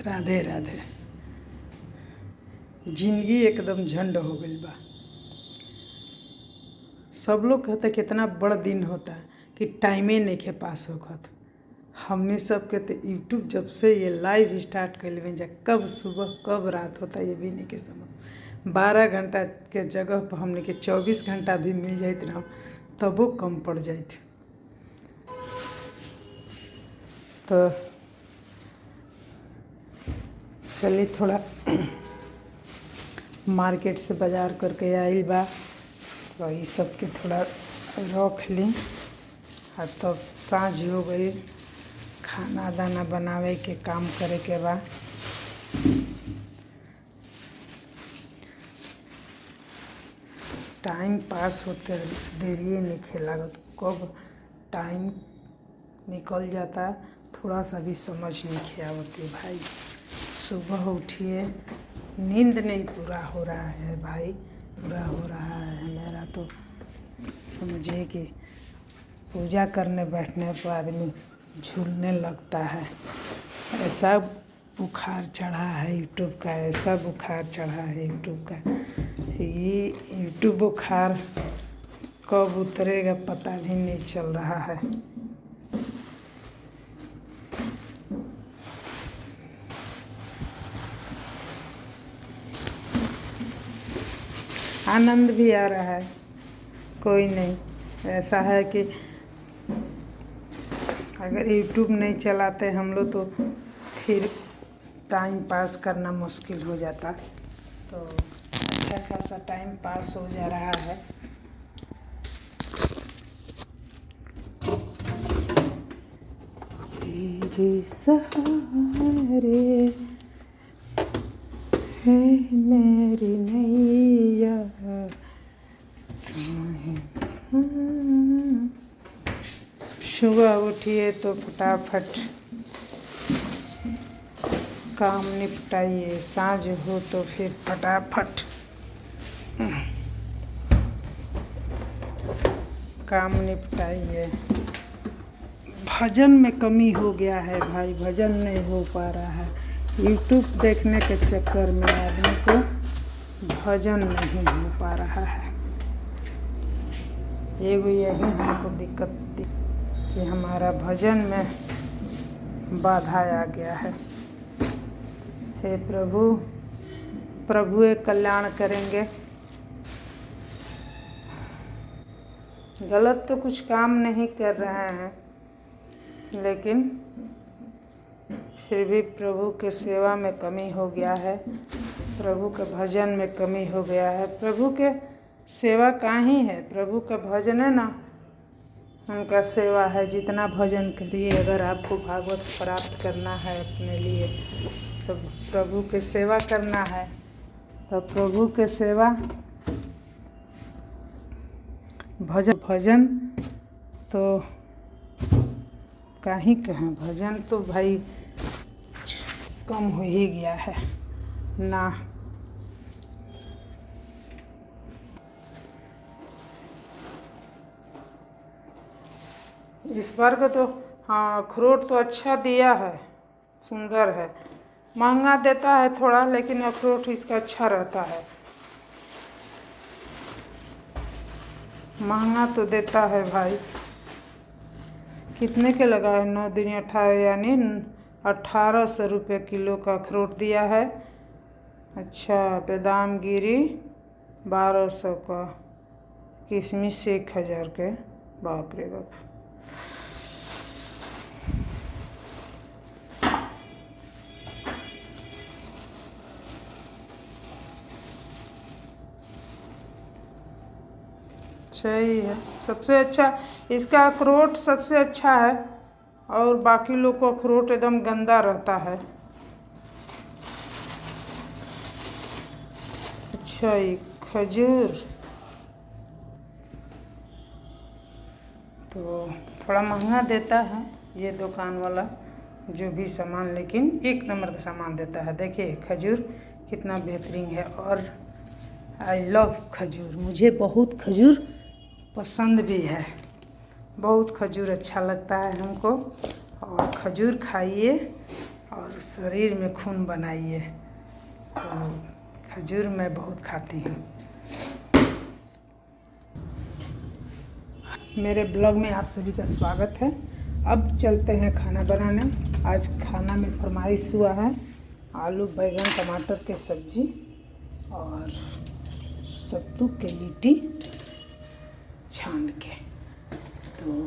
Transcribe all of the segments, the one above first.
राधे राधे। जिंदगी एकदम झंड हो गई बा। सब लोग कहते कितना बड़ा दिन होता है कि टाइमे नहीं के पास होखत। हमने सब के तो यूट्यूब जब से ये लाइव स्टार्ट कर लें जा कब सुबह कब रात होता ये भी नहीं के समझ। 12 घंटा के जगह पर हमने के 24 घंटा भी मिल जात ना तबो कम पड़ जात। तो चलिए थोड़ा मार्केट से बाजार करके आइल बा तो ये सब के थोड़ा रख ली और तब साँझ हो गई। खाना दाना बनावे के काम करे के बा। टाइम पास होते देरिए नहीं खेला कब टाइम निकल जाता थोड़ा सा भी समझ नहीं आवती भाई। सुबह उठिए नींद नहीं पूरा हो रहा है भाई, पूरा हो रहा है मेरा तो समझिए कि पूजा करने बैठने पर आदमी झूलने लगता है। ऐसा बुखार चढ़ा है यूट्यूब का, ऐसा बुखार चढ़ा है यूट्यूब का। ये यूट्यूब बुखार कब उतरेगा पता भी नहीं चल रहा है। आनंद भी आ रहा है, कोई नहीं। ऐसा है कि अगर यूट्यूब नहीं चलाते हम लोग तो फिर टाइम पास करना मुश्किल हो जाता। तो अच्छा खासा टाइम पास हो जा रहा है। तेरे सहारे है मेरी नैया। सुबह उठिए तो फटाफट काम निपटाइए, साँझ हो तो फिर फटाफट काम निपटाइए। भजन में कमी हो गया है भाई, भजन नहीं हो पा रहा है। यूट्यूब देखने के चक्कर में आदमी को भजन नहीं हो पा रहा है। यही हमको दिक्कत कि हमारा भजन में बाधा आ गया है। हे प्रभु, प्रभु एक कल्याण करेंगे। गलत तो कुछ काम नहीं कर रहे हैं लेकिन फिर भी प्रभु के सेवा में कमी हो गया है, प्रभु के भजन में कमी हो गया है। प्रभु के सेवा कहीं है, प्रभु का भजन है ना, उनका सेवा है। जितना भजन करिए, अगर आपको भागवत प्राप्त करना है अपने लिए तो प्रभु के सेवा करना है। तो प्रभु के सेवा भजन तो कहीं कहें, भजन तो भाई कम हो ही गया है ना। इस बार का तो हाँ अखरोट तो अच्छा दिया है, सुंदर है। महंगा देता है थोड़ा लेकिन अखरोट इसका अच्छा रहता है। महंगा तो देता है भाई। कितने के लगा है? 9 दूनी 18 यानी 1800 रुपये किलो का अखरोट दिया है। अच्छा, बादाम गिरी 1200 का, किशमिश 1000 के। बाप रे बाप। सही है, सबसे अच्छा इसका अखरोट सबसे अच्छा है और बाकी लोग को अखरोट एकदम गंदा रहता है। अच्छा, ये खजूर तो थोड़ा महंगा देता है ये दुकान वाला जो भी सामान, लेकिन 1 नंबर का सामान देता है। देखिए खजूर कितना बेहतरीन है और आई लव खजूर। मुझे बहुत खजूर पसंद भी है, बहुत खजूर अच्छा लगता है हमको। और खजूर खाइए और और शरीर में खून बनाइए। तो खजूर मैं बहुत खाती हूँ। मेरे ब्लॉग में आप सभी का स्वागत है। अब चलते हैं खाना बनाने। आज खाना में फरमाइश हुआ है आलू बैंगन टमाटर के सब्जी और सत्तू के लिट्टी छान के। तो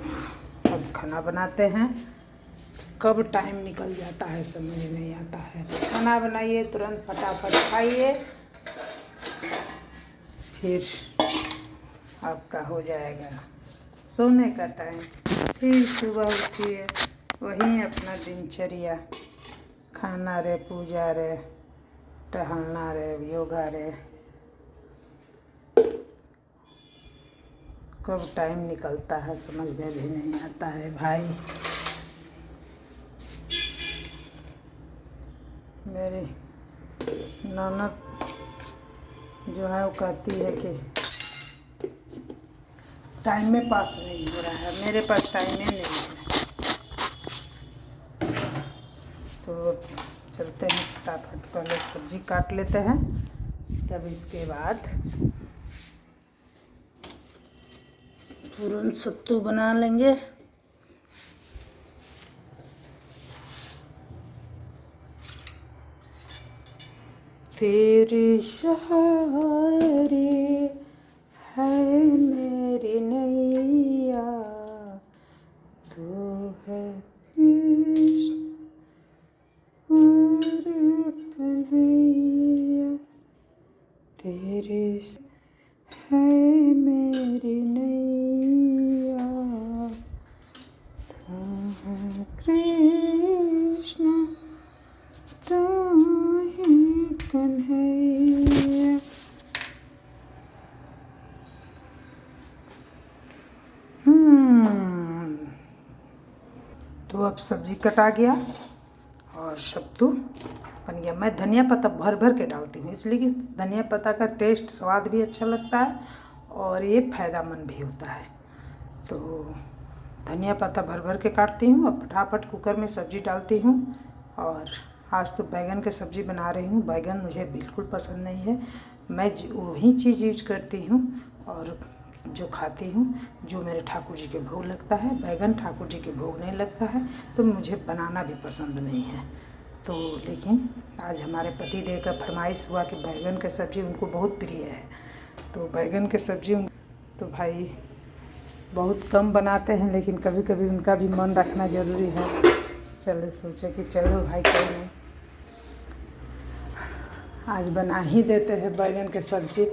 अब खाना बनाते हैं। कब टाइम निकल जाता है समझ नहीं आता है। खाना बनाइए, तुरंत फटाफट खाइए, फिर आपका हो जाएगा सोने का टाइम। फिर सुबह उठिए, वहीं अपना दिनचर्या, खाना रे, पूजा रे, टहलना रे, योगा रे। कब टाइम निकलता है समझ में भी नहीं आता है भाई। मेरी ननद जो है वो कहती है कि टाइम में पास नहीं हो रहा है। मेरे पास टाइम ही नहीं है। तो चलते हैं फटाफट, पहले सब्जी काट लेते हैं, तब इसके बाद तुरंत सत्तू बना लेंगे। तेरे सहारे है मेरी नैया, तू है कृष्ण और कन्हैया। तेरे है मेरी नैया, तू है कृष्ण तू ही कन्हैया। तो अब सब्जी कटा गया और सत्तू बन गया। मैं धनिया पत्ता भर भर के डालती हूँ, इसलिए कि धनिया पत्ता का टेस्ट स्वाद भी अच्छा लगता है और ये फ़ायदेमंद भी होता है। तो धनिया पत्ता भर भर के काटती हूँ और फटाफट कुकर में सब्जी डालती हूँ। और आज तो बैगन की सब्ज़ी बना रही हूँ। बैगन मुझे बिल्कुल पसंद नहीं है। मैं वही चीज़ यूज करती हूँ और जो खाती हूँ, जो मेरे ठाकुर जी के भोग लगता है। बैगन ठाकुर जी के भोग नहीं लगता है, तो मुझे बनाना भी पसंद नहीं है। तो लेकिन आज हमारे पति देव का फरमाइश हुआ कि बैगन की सब्ज़ी उनको बहुत प्रिय है। तो बैगन की सब्ज़ी तो भाई बहुत कम बनाते हैं, लेकिन कभी कभी उनका भी मन रखना ज़रूरी है। चलो सोचे कि चलो भाई कोई नहीं, आज बना ही देते हैं बैगन की सब्ज़ी।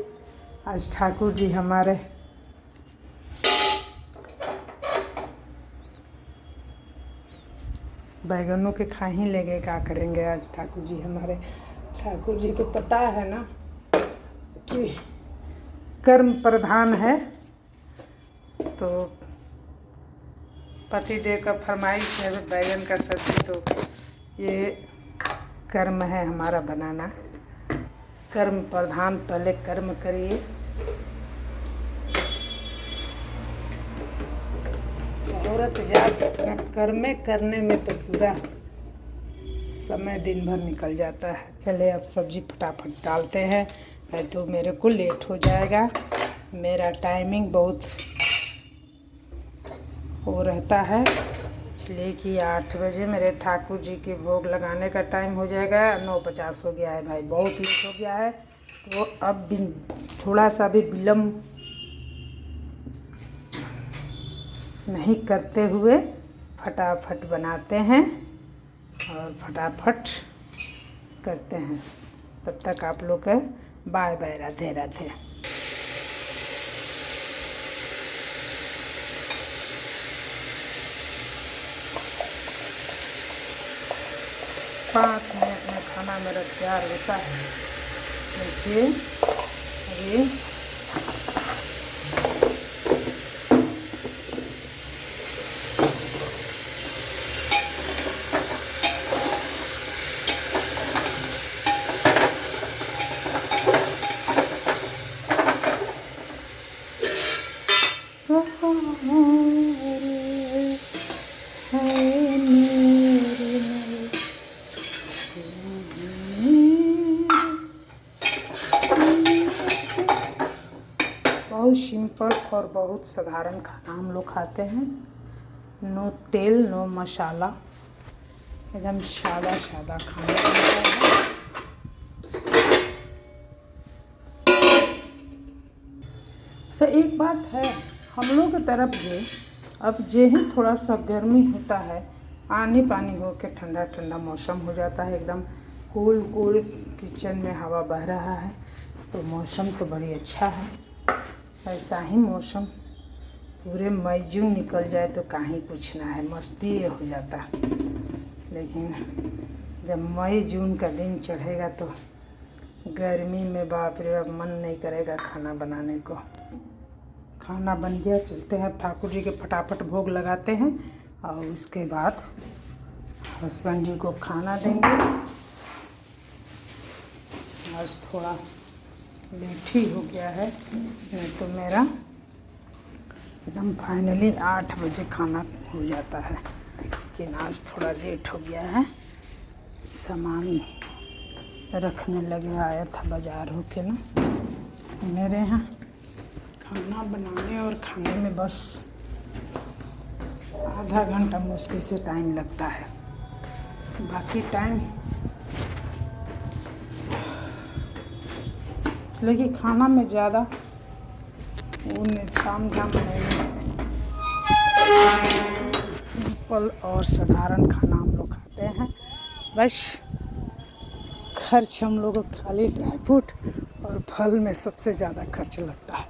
आज ठाकुर जी हमारे बैगनों के खा ही लेंगे, क्या करेंगे। आज ठाकुर जी हमारे, ठाकुर जी को पता है ना कि कर्म प्रधान है। तो पति देव का फरमाइश है बैगन का सब्ज़ी, तो ये कर्म है हमारा बनाना। कर्म प्रधान, पहले कर्म करिए। औरत जात अपना कर्म करने में तो पूरा समय दिन भर निकल जाता है। चले अब सब्जी फटाफट डालते हैं, नहीं तो मेरे को लेट हो जाएगा। मेरा टाइमिंग बहुत हो रहता है, इसलिए कि 8 बजे मेरे ठाकुर जी के भोग लगाने का टाइम हो जाएगा। 9:50 हो गया है भाई, बहुत लेट हो गया है। तो अब भी थोड़ा सा भी विलम्ब नहीं करते हुए फटाफट बनाते हैं और फटाफट करते हैं। तब तक आप लोग का bye bye, Radhe Radhe. 5 minute में खाना मेरा तैयार होता है। देखिए ये बहुत सिंपल और बहुत साधारण खाना हम लोग खाते हैं। नो तेल नो मसाला, एकदम सादा सादा खाना बनता है। तो एक बात है, हम लोग की तरफ जे अब जे ही थोड़ा सा गर्मी होता है, पानी पानी हो के ठंडा ठंडा मौसम हो जाता है, एकदम कूल कूल किचन में हवा बह रहा है, तो मौसम तो बड़ी अच्छा है। ऐसा ही मौसम पूरे मई जून निकल जाए तो कहीं पूछना है, मस्ती ये हो जाता। लेकिन जब मई जून का दिन चढ़ेगा तो गर्मी में बाप रे बाप मन नहीं करेगा खाना बनाने को। खाना बन गया, चलते हैं ठाकुर जी के फटाफट भोग लगाते हैं और उसके बाद हस्बैंड जी को खाना देंगे। आज थोड़ा लेट ही हो गया है, नहीं तो मेरा एकदम फाइनली 8 बजे खाना हो जाता है, लेकिन आज थोड़ा लेट हो गया है। सामान रखने लगे, आया था बाज़ार होके ना। मेरे यहाँ खाना बनाने और खाने में बस आधा घंटा मुश्किल से टाइम लगता है, बाकी टाइम लेकिन खाना में ज़्यादा ताम झाम नहीं, सिंपल और साधारण खाना हम लोग खाते हैं। बस खर्च हम लोगों को खाली ड्राई फ्रूट और फल में सबसे ज़्यादा खर्च लगता है।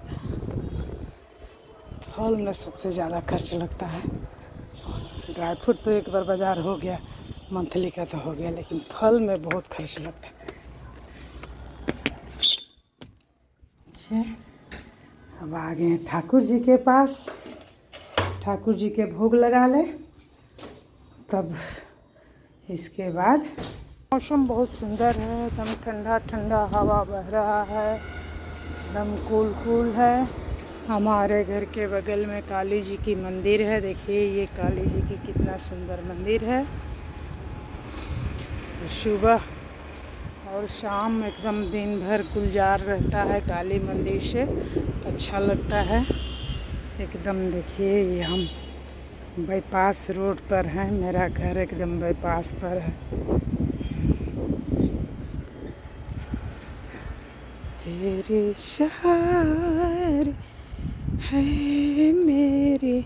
फल में सबसे ज़्यादा खर्च लगता है। ड्राई फ्रूट तो एक बार बाज़ार हो गया, मंथली का तो हो गया, लेकिन फल में बहुत खर्च लगता है। अब आ गए हैं ठाकुर जी के पास, ठाकुर जी के भोग लगा ले, तब इसके बाद मौसम बहुत सुंदर है, एकदम ठंडा ठंडा हवा बह रहा है, एकदम कूल कूल है। हमारे घर के बगल में काली जी की मंदिर है, देखिए ये काली जी की कितना सुंदर मंदिर है। तो सुबह और शाम एकदम दिन भर गुलजार रहता है काली मंदिर से, अच्छा लगता है एकदम। देखिए ये हम बाईपास रोड पर हैं, मेरा घर एकदम बाईपास पर है। तेरे सहारे है मेरी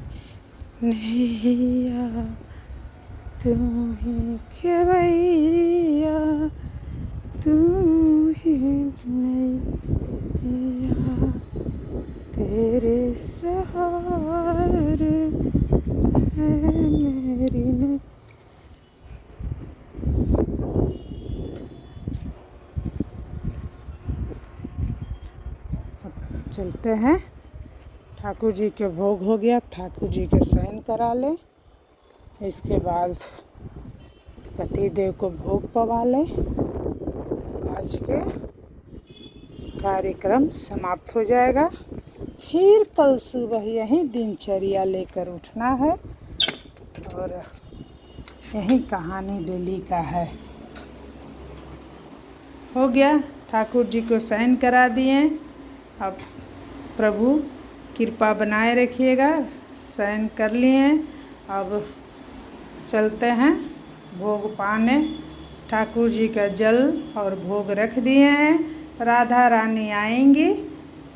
नैया, तू ही खेवैया, तू ही नैया, तेरे सहारे है मेरी नैया। चलते हैं, ठाकुर जी के भोग हो गया, ठाकुर जी के शयन करा ले, इसके बाद पति देव को भोग पवा ले। आज के कार्यक्रम समाप्त हो जाएगा, फिर कल सुबह यही दिनचर्या लेकर उठना है और यही कहानी डेली का है। हो गया, ठाकुर जी को शयन करा दिए। अब प्रभु कृपा बनाए रखिएगा, शयन कर लिए। अब चलते हैं भोग पाने, ठाकुर जी का जल और भोग रख दिए हैं। राधा रानी आएंगी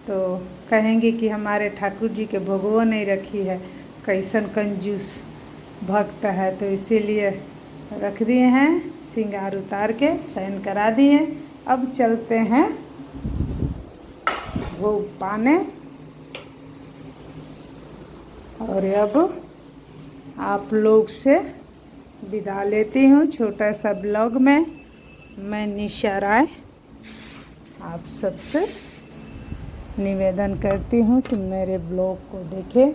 तो कहेंगी कि हमारे ठाकुर जी के भोगवो नहीं रखी है, कैसन कंजूस भक्त है, तो इसीलिए रख दिए हैं, श्रृंगार उतार के शयन करा दिए। अब चलते हैं भोग पाने, और अब आप लोग से विदा लेती हूँ छोटा सा ब्लॉग में। मैं निशा राय आप सबसे निवेदन करती हूँ कि मेरे ब्लॉग को देखें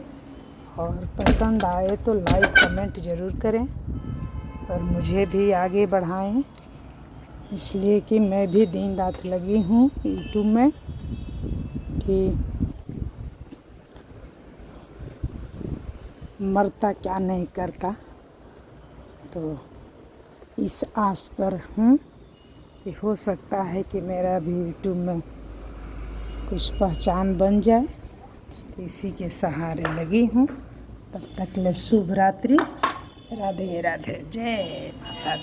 और पसंद आए तो लाइक कमेंट ज़रूर करें और मुझे भी आगे बढ़ाएं, इसलिए कि मैं भी दिन रात लगी हूँ यूट्यूब में कि मरता क्या नहीं करता। तो इस आस पर हूँ कि हो सकता है कि मेरा भी यूट्यूब में कुछ पहचान बन जाए। इसी के सहारे लगी हूँ। तब तक ले शुभ रात्रि। राधे राधे। जय माता दी।